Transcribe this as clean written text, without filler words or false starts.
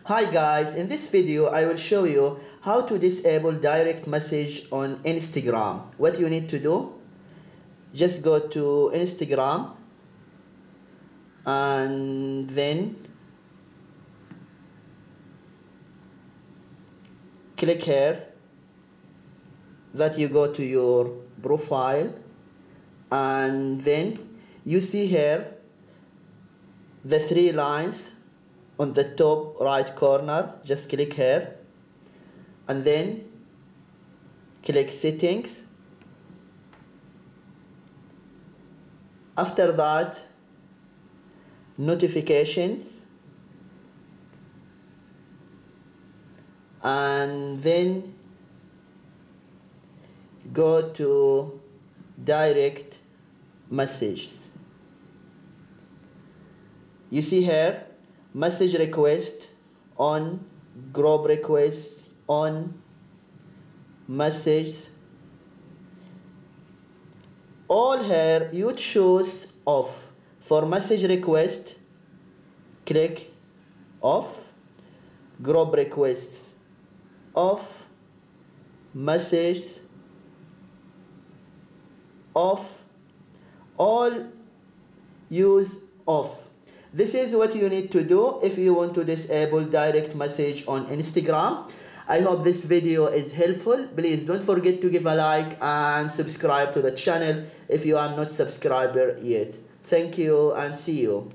Hi guys, in this video I will show you how to disable direct message on Instagram. What you need to do, just go to Instagram and then click here that you go to your profile, and then you see here the three lines on the top right corner. Just click here and then click settings. After that, notifications, and then go to direct messages. You see here message request on, group request on, message, all here you choose off. For message request, click off, group requests off, message off, all use off. This is what you need to do if you want to disable direct message on Instagram. I hope this video is helpful. Please don't forget to give a like and subscribe to the channel if you are not subscriber yet. Thank you and see you.